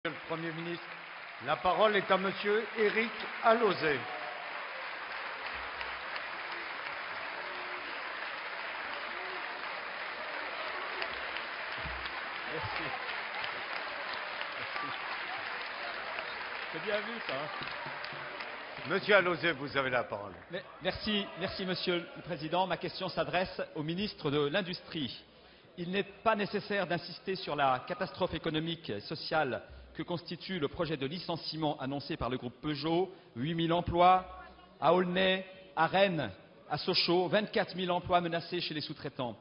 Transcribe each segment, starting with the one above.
Monsieur le Premier ministre, la parole est à Monsieur Éric Alauzet. Merci. C'est bien vu, ça. Monsieur Alauzet, vous avez la parole. Merci, Monsieur le Président. Ma question s'adresse au ministre de l'Industrie. Il n'est pas nécessaire d'insister sur la catastrophe économique et sociale que constitue le projet de licenciement annoncé par le groupe Peugeot. 8 000 emplois à Aulnay, à Rennes, à Sochaux, 24 000 emplois menacés chez les sous-traitants.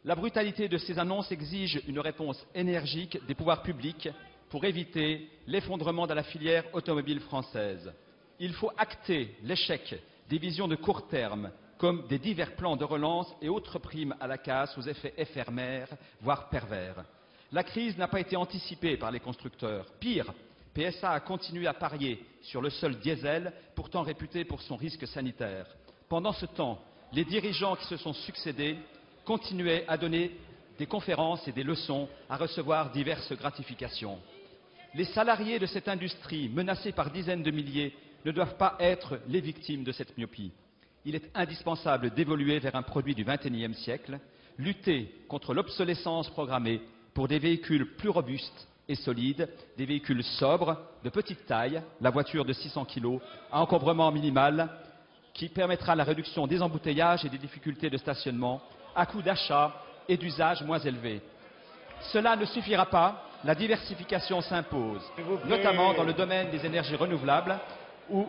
La brutalité de ces annonces exige une réponse énergique des pouvoirs publics pour éviter l'effondrement de la filière automobile française. Il faut acter l'échec des visions de court terme, comme des divers plans de relance et autres primes à la casse aux effets éphémères, voire pervers. La crise n'a pas été anticipée par les constructeurs. Pire, PSA a continué à parier sur le seul diesel, pourtant réputé pour son risque sanitaire. Pendant ce temps, les dirigeants qui se sont succédés continuaient à donner des conférences et des leçons, à recevoir diverses gratifications. Les salariés de cette industrie, menacés par dizaines de milliers, ne doivent pas être les victimes de cette myopie. Il est indispensable d'évoluer vers un produit du XXIe siècle, lutter contre l'obsolescence programmée pour des véhicules plus robustes et solides, des véhicules sobres, de petite taille, la voiture de 600 kg, à encombrement minimal, qui permettra la réduction des embouteillages et des difficultés de stationnement, à coût d'achat et d'usage moins élevé. Cela ne suffira pas, la diversification s'impose, notamment dans le domaine des énergies renouvelables, où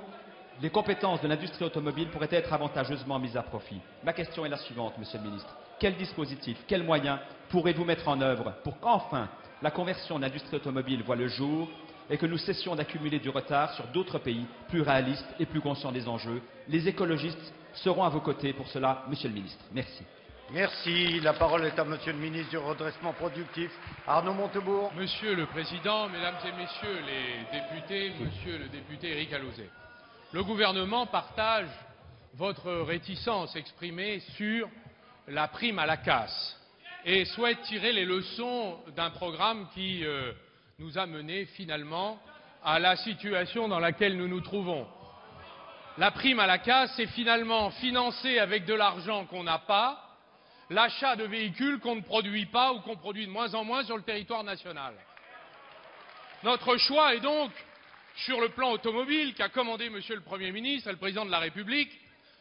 les compétences de l'industrie automobile pourraient être avantageusement mises à profit. Ma question est la suivante, Monsieur le Ministre. Quel dispositif, quels moyens pourrez-vous mettre en œuvre pour qu'enfin la conversion de l'industrie automobile voie le jour et que nous cessions d'accumuler du retard sur d'autres pays plus réalistes et plus conscients des enjeux? Les écologistes seront à vos côtés pour cela, Monsieur le Ministre. Merci. Merci. La parole est à Monsieur le ministre du Redressement productif, Arnaud Montebourg. Monsieur le Président, Mesdames et Messieurs les députés, Monsieur le député Éric Alauzet, le gouvernement partage votre réticence exprimée sur la prime à la casse et souhaite tirer les leçons d'un programme qui nous a menés finalement à la situation dans laquelle nous nous trouvons. La prime à la casse, c'est finalement financer avec de l'argent qu'on n'a pas l'achat de véhicules qu'on ne produit pas ou qu'on produit de moins en moins sur le territoire national. Notre choix est donc, sur le plan automobile qu'a commandé Monsieur le Premier ministre et le Président de la République,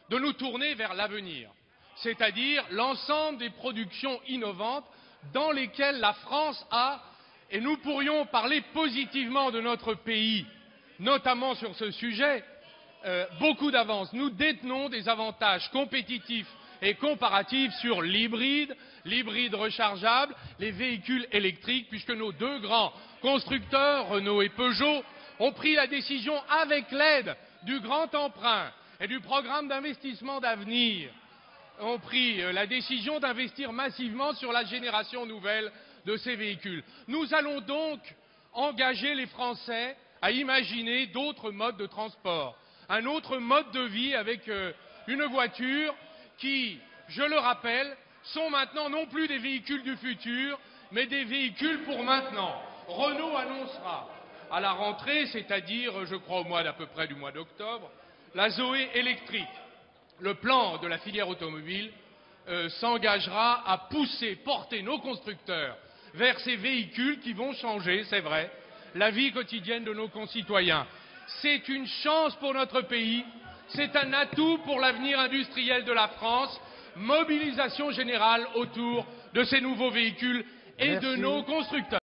de nous tourner vers l'avenir, c'est-à-dire l'ensemble des productions innovantes dans lesquelles la France a, et nous pourrions parler positivement de notre pays, notamment sur ce sujet, beaucoup d'avance. Nous détenons des avantages compétitifs et comparatifs sur l'hybride rechargeable, les véhicules électriques, puisque nos deux grands constructeurs, Renault et Peugeot, ont pris la décision, avec l'aide du grand emprunt et du programme d'investissement d'avenir, ont pris la décision d'investir massivement sur la génération nouvelle de ces véhicules. Nous allons donc engager les Français à imaginer d'autres modes de transport, un autre mode de vie avec une voiture qui, je le rappelle, sont maintenant non plus des véhicules du futur, mais des véhicules pour maintenant. Renault annoncera à la rentrée, c'est-à-dire, je crois, à peu près du mois d'octobre, la Zoé électrique. Le plan de la filière automobile s'engagera à porter nos constructeurs vers ces véhicules qui vont changer, c'est vrai, la vie quotidienne de nos concitoyens. C'est une chance pour notre pays, c'est un atout pour l'avenir industriel de la France, mobilisation générale autour de ces nouveaux véhicules et de nos constructeurs.